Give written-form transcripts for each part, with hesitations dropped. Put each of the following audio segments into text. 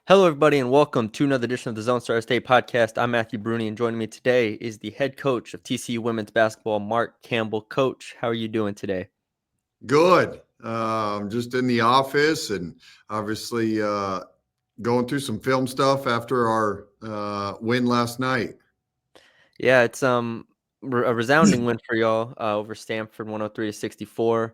Hello, everybody, and welcome to another edition of the Zone Star State podcast. I'm Matthew Brune, and joining me today is the head coach of TCU women's basketball, Mark Campbell. Coach, how are you doing today? Good. Just in the office and obviously going through some film stuff after our win last night. Yeah, it's a resounding win for y'all over Stanford, 103-64.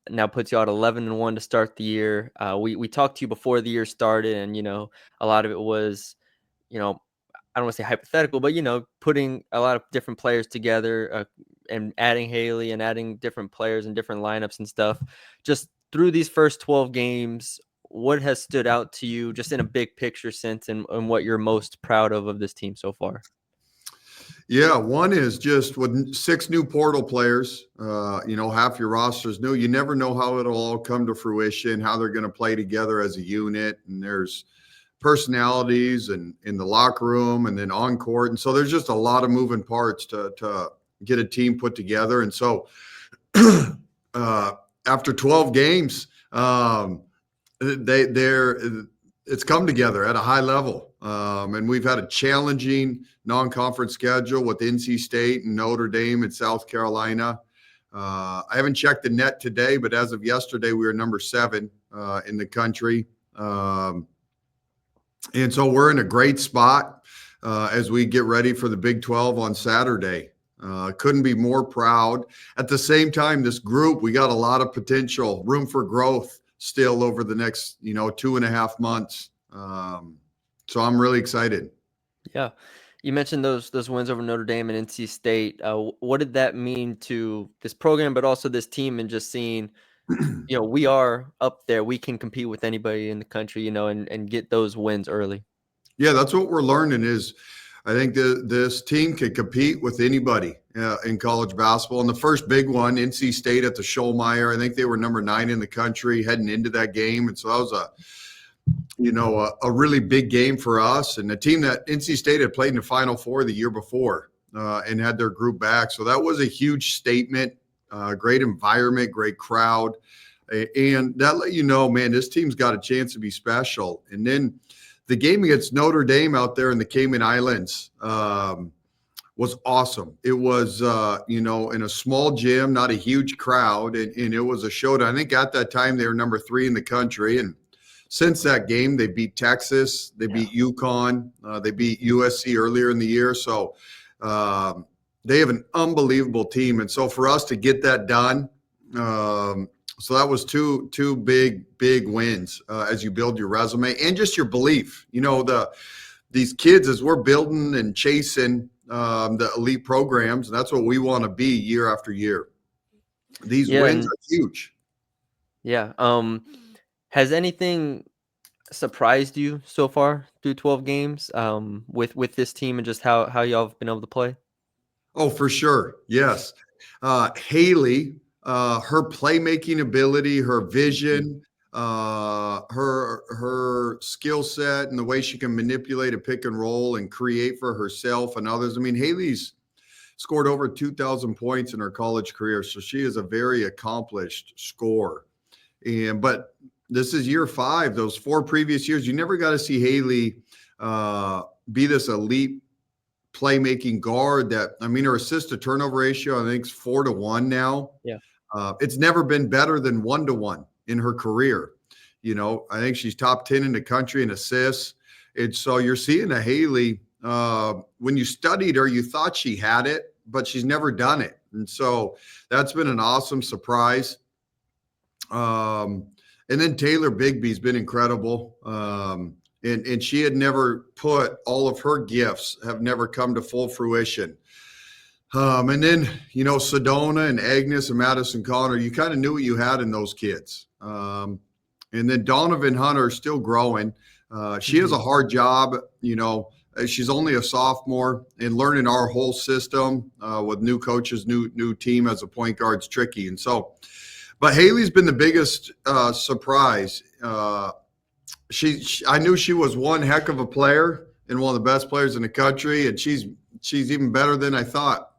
Now puts you out 11-1 to start the year. We talked to you before the year started, and a lot of it was, I don't want to say hypothetical, but putting a lot of different players together and adding Haley and adding different players and different lineups and stuff. Just through these first 12 games, what has stood out to you just in a big picture sense and what you're most proud of this team so far? Yeah, one is just with 6 new portal players, half your roster's new. You never know how it'll all come to fruition, how they're going to play together as a unit. And there's personalities and in the locker room and then on court. And so there's just a lot of moving parts to get a team put together. And so after 12 games, it's come together at a high level. And we've had a challenging non-conference schedule with NC State and Notre Dame and South Carolina. I haven't checked the net today, but as of yesterday, we were number 7 in the country. And so we're in a great spot as we get ready for the Big 12 on Saturday. Couldn't be more proud. At the same time, this group, we got a lot of potential, room for growth still over the next, 2.5 months. So I'm really excited. Yeah. You mentioned those wins over Notre Dame and NC State. What did that mean to this program, but also this team, and just seeing, we are up there. We can compete with anybody in the country, and get those wins early. Yeah, that's what we're learning is I think this team can compete with anybody in college basketball. And the first big one, NC State at the Schollmeyer, I think they were number 9 in the country heading into that game. And so that was a really big game for us, and a team that NC State had played in the Final Four the year before and had their group back. So that was a huge statement, great environment, great crowd. And that let you know, man, this team's got a chance to be special. And then the game against Notre Dame out there in the Cayman Islands was awesome. It was, in a small gym, not a huge crowd, and it was a showdown. I think at that time they were number 3 in the country, and since that game, they beat Texas, they beat UConn, they beat USC earlier in the year. So they have an unbelievable team. And so for us to get that done, so that was two big wins as you build your resume and just your belief. These kids, as we're building and chasing the elite programs, and that's what we want to be year after year. These wins are huge. Yeah. Has anything surprised you so far through 12 games with this team and just how y'all have been able to play? Oh, for sure. Yes. Haley, her playmaking ability, her vision, her skill set, and the way she can manipulate a pick and roll and create for herself and others. I mean, Haley's scored over 2,000 points in her college career, so she is a very accomplished scorer. But this is year 5. Those 4 previous years, you never got to see Haley be this elite playmaking guard. Her assist to turnover ratio, I think, is 4-1 now. Yeah. It's never been better than 1-1 in her career. I think she's top 10 in the country in assists. And so you're seeing a Haley, when you studied her, you thought she had it, but she's never done it. And so that's been an awesome surprise. And then Taylor Bigby's been incredible. And she had never put all of her gifts have never come to full fruition. And then, Sedona and Agnes and Madison Connor, you kind of knew what you had in those kids. And then Donovan Hunter is still growing. She has a hard job, she's only a sophomore, and learning our whole system with new coaches, new team as a point guard is tricky. And so, but Haley's been the biggest surprise. I knew she was one heck of a player and one of the best players in the country, and she's even better than I thought.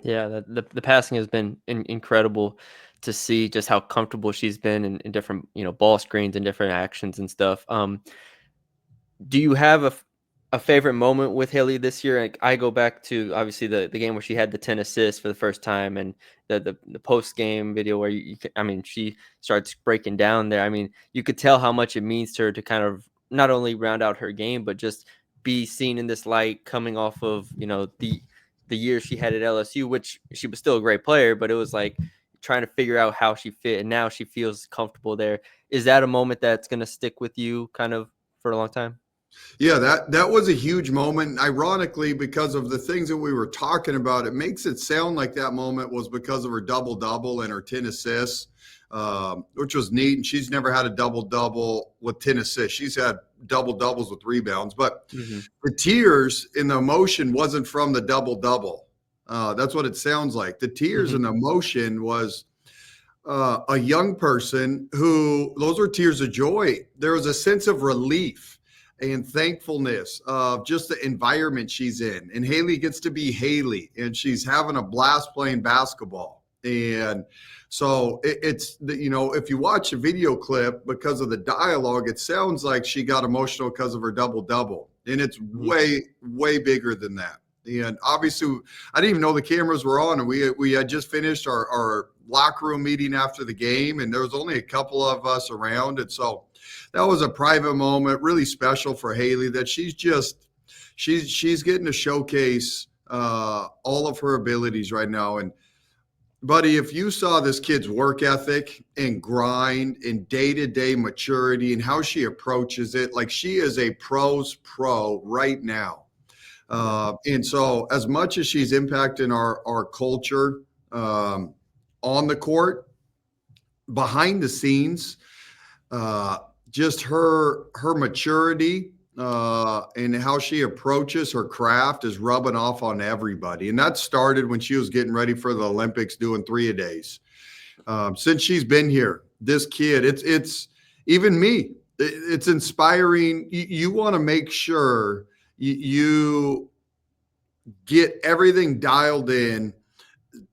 Yeah, the passing has been incredible to see, just how comfortable she's been in different ball screens and different actions and stuff. Do you have a favorite moment with Haley this year? Like, I go back to obviously the game where she had the 10 assists for the first time, and the post game video where I mean, she starts breaking down there. I mean, you could tell how much it means to her to kind of not only round out her game, but just be seen in this light coming off of, the year she had at LSU, which she was still a great player, but it was like trying to figure out how she fit, and now she feels comfortable there. Is that a moment that's going to stick with you kind of for a long time? Yeah, that was a huge moment. Ironically, because of the things that we were talking about, it makes it sound like that moment was because of her double double and her 10 assists, which was neat. And she's never had a double double with 10 assists. She's had double doubles with rebounds, but Mhm. the tears and the emotion wasn't from the double double. That's what it sounds like. The tears Mhm. and the emotion was a young person who, those were tears of joy. There was a sense of relief and thankfulness of just the environment she's in. And Haley gets to be Haley, and she's having a blast playing basketball. And so it's, if you watch a video clip, because of the dialogue, it sounds like she got emotional because of her double double. And it's Mhm. way, way bigger than that. And obviously, I didn't even know the cameras were on, and we had just finished our locker room meeting after the game, and there was only a couple of us around, and so that was a private moment, really special for Haley. That she's getting to showcase all of her abilities right now. And buddy, if you saw this kid's work ethic and grind and day to day maturity and how she approaches it, like she is a pro's pro right now. Yeah. And so, as much as she's impacting our culture on the court, behind the scenes, uh, just her maturity and how she approaches her craft is rubbing off on everybody. And that started when she was getting ready for the Olympics, doing 3-a-days. Since she's been here, this kid, it's even me. It's inspiring. You want to make sure you get everything dialed in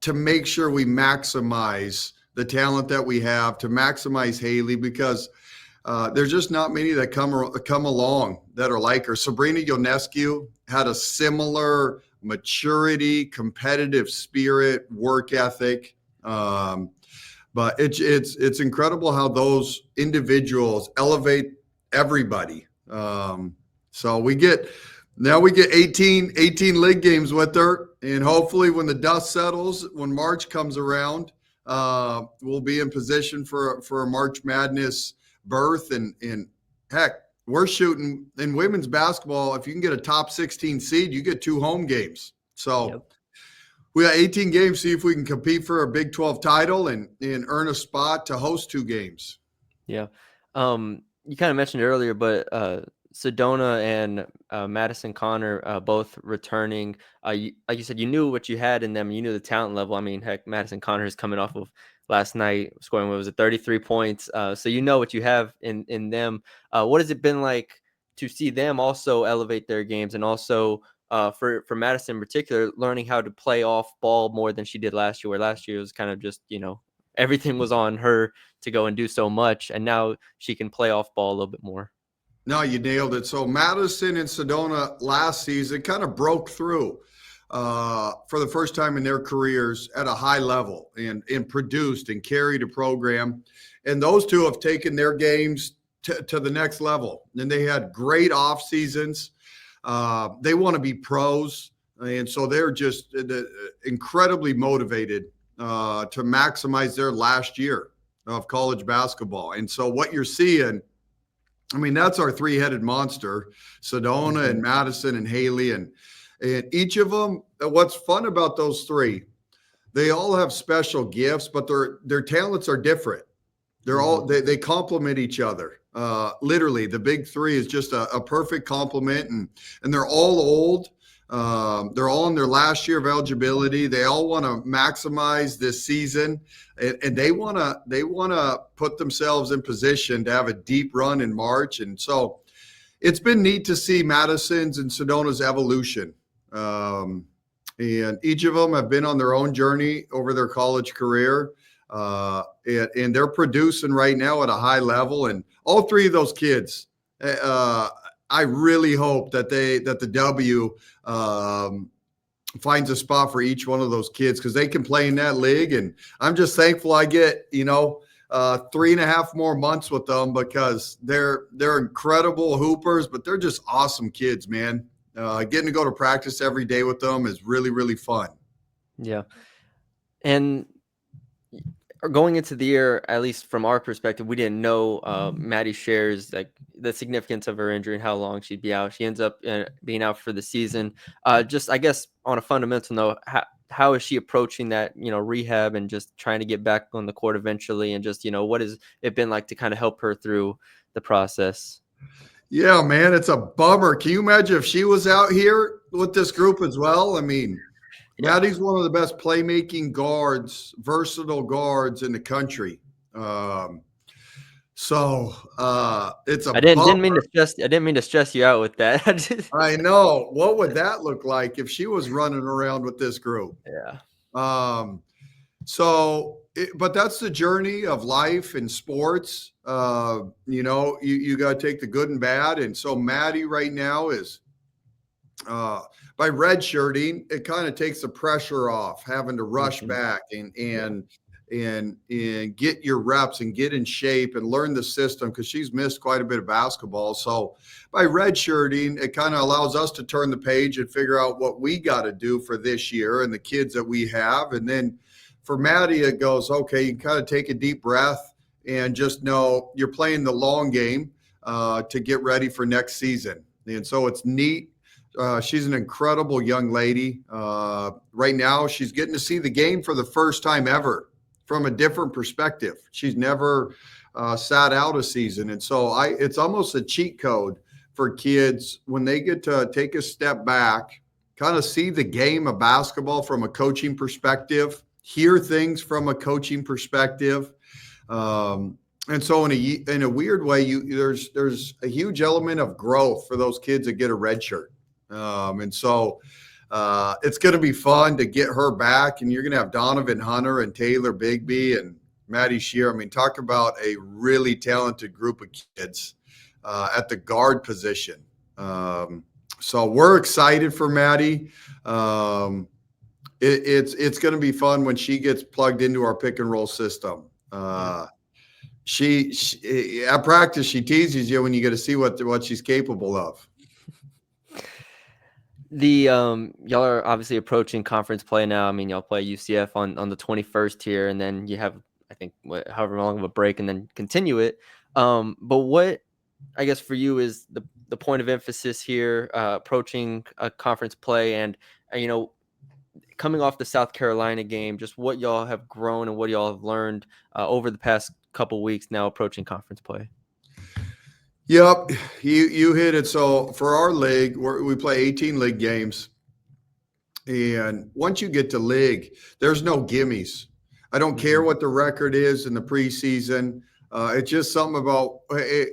to make sure we maximize the talent that we have, to maximize Haley, because there's just not many that come along that are like her. Sabrina Ionescu had a similar maturity, competitive spirit, work ethic. But it's incredible how those individuals elevate everybody. So we get 18 league games with her, and hopefully when the dust settles, when March comes around, we'll be in position for a March Madness berth. And heck, we're shooting in women's basketball. If you can get a top 16 seed, you get 2 home games. So Yep. we got 18 games. See if we can compete for a Big 12 title and earn a spot to host 2 games. Yeah. You kind of mentioned it earlier, but Sedona and Madison Connor both returning. Like you said, you knew what you had in them. You knew the talent level. I mean, heck, Madison Connor is coming off of last night scoring, what was it, 33 points. So you know what you have in them. What has it been like to see them also elevate their games, and also for Madison in particular, learning how to play off ball more than she did last year, where last year it was kind of just, everything was on her to go and do so much, and now she can play off ball a little bit more. No, you nailed it. So Madison and Sedona last season kind of broke through for the first time in their careers at a high level and produced and carried a program. And those two have taken their games to the next level. And they had great off seasons. They want to be pros. And so they're just incredibly motivated to maximize their last year of college basketball. And so what you're seeing, I mean, that's our 3-headed monster, Sedona Mhm. and Madison and Haley. And each of them, what's fun about those 3, they all have special gifts, but their talents are different. Mhm. They complement each other. Literally, the big 3 is just a perfect complement, and they're all old. They're all in their last year of eligibility. They all want to maximize this season, and they want to put themselves in position to have a deep run in March. And so it's been neat to see Madison's and Sedona's evolution. Um, and each of them have been on their own journey over their college career. And they're producing right now at a high level. And all 3 of those kids, I really hope that the W finds a spot for each one of those kids because they can play in that league. And I'm just thankful I get 3.5 more months with them because they're incredible hoopers, but they're just awesome kids, man. Getting to go to practice every day with them is really, really fun. Yeah. And going into the year, at least from our perspective, we didn't know Maddie shares like the significance of her injury and how long she'd be out. She ends up being out for the season. Just I guess on a fundamental note, how is she approaching that rehab and just trying to get back on the court eventually, and just what has it been like to kind of help her through the process? Yeah, man, it's a bummer. Can you imagine if she was out here with this group as well? I mean, Yeah. Maddie's one of the best playmaking guards, versatile guards in the country. Um, it's a I didn't mean bummer. to stress. I didn't mean to stress you out with that. I know. What would that look like if she was running around with this group? Yeah. Um, but that's the journey of life and sports. You got to take the good and bad. And so Maddie right now is by redshirting, it kind of takes the pressure off having to rush Mhm. back Yeah. and get your reps and get in shape and learn the system because she's missed quite a bit of basketball. So by redshirting, it kind of allows us to turn the page and figure out what we got to do for this year and the kids that we have. And then for Maddie, it goes, okay, you kind of take a deep breath and just know you're playing the long game to get ready for next season. And so it's neat. She's an incredible young lady. Right now, she's getting to see the game for the first time ever from a different perspective. She's never sat out a season. And so it's almost a cheat code for kids when they get to take a step back, kind of see the game of basketball from a coaching perspective, hear things from a coaching perspective. And so in a weird way, there's a huge element of growth for those kids that get a red shirt. It's going to be fun to get her back, and you're going to have Donovan Hunter and Taylor Bigby and Maddie Shear. I mean, talk about a really talented group of kids at the guard position. So we're excited for Maddie. It's going to be fun when she gets plugged into our pick and roll system. She at practice she teases you when you get to see what she's capable of. Y'all are obviously approaching conference play now. I mean, y'all play UCF on the 21st here, and then you have, I think, however long of a break, and then continue it. But what I guess for you is the point of emphasis here, approaching a conference play, and coming off the South Carolina game, just what y'all have grown and what y'all have learned over the past couple weeks now approaching conference play. Yep, you hit it. So for our league, we play 18 league games, and once you get to league, there's no gimmies. I don't care what the record is in the preseason. It's just something about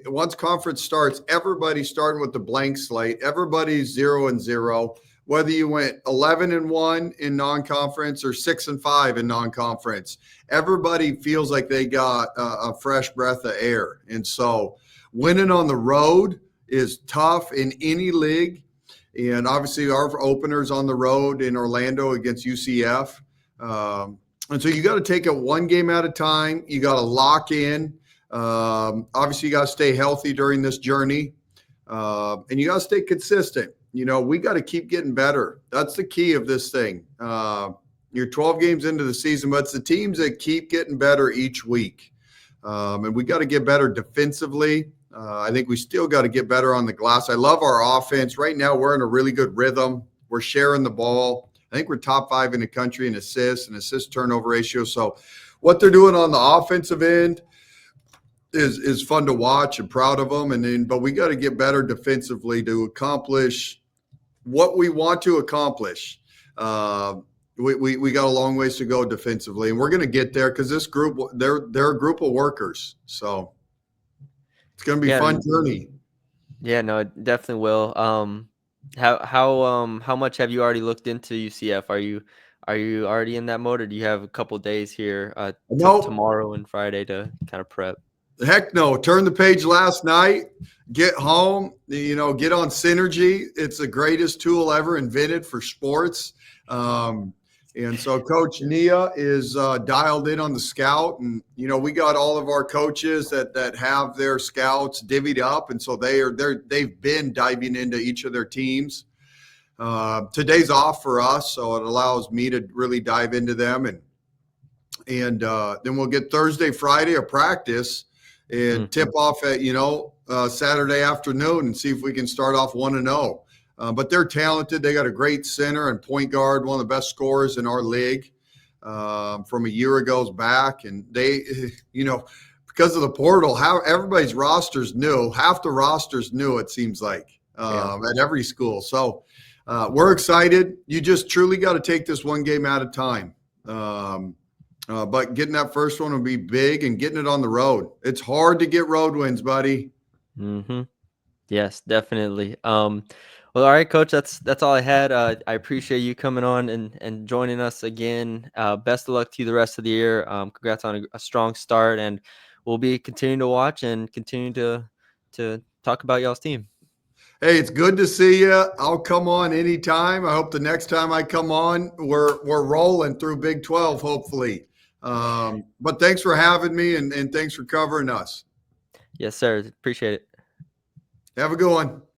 once conference starts, everybody's starting with the blank slate. Everybody's 0-0. Whether you went 11-1 in non-conference or 6-5 in non-conference, everybody feels like they got a fresh breath of air, and so winning on the road is tough in any league. And obviously, our opener's on the road in Orlando against UCF. And so you got to take it one game at a time. You got to lock in. Obviously, you got to stay healthy during this journey. And you got to stay consistent. We got to keep getting better. That's the key of this thing. You're 12 games into the season, but it's the teams that keep getting better each week. And we got to get better defensively. I think we still got to get better on the glass. I love our offense. Right now, we're in a really good rhythm. We're sharing the ball. I think we're top 5 in the country in assists and assist turnover ratio. So what they're doing on the offensive end is fun to watch and proud of them. But we got to get better defensively to accomplish what we want to accomplish. We got a long ways to go defensively, and we're going to get there because this group, they're a group of workers. So it's going to be a fun journey. Yeah, no, it definitely will. How much have you already looked into UCF? Are you already in that mode, or do you have a couple days here, Nope. tomorrow and Friday to kind of prep? Heck no. Turn the page last night, get home, get on Synergy. It's the greatest tool ever invented for sports. Um, and so Coach Nia is dialed in on the scout. And, we got all of our coaches that have their scouts divvied up. And so they've been diving into each of their teams. Today's off for us, so it allows me to really dive into them. And then we'll get Thursday, Friday of practice and tip off at Saturday afternoon and see if we can start off 1-0. But they're talented. They got a great center and point guard, one of the best scorers in our league from a year ago's back. And they, because of the portal, how everybody's rosters new. Half the rosters new, it seems like, at every school. So we're excited. You just truly got to take this one game at a time. But getting that first one will be big, and getting it on the road. It's hard to get road wins, buddy. Mm-hmm. Yes, definitely. Well, all right, Coach. That's all I had. I appreciate you coming on and joining us again. Best of luck to you the rest of the year. Congrats on a strong start, and we'll be continuing to watch and continue to talk about y'all's team. Hey, it's good to see you. I'll come on anytime. I hope the next time I come on, we're rolling through Big 12, hopefully. But thanks for having me, and thanks for covering us. Yes, sir. Appreciate it. Have a good one.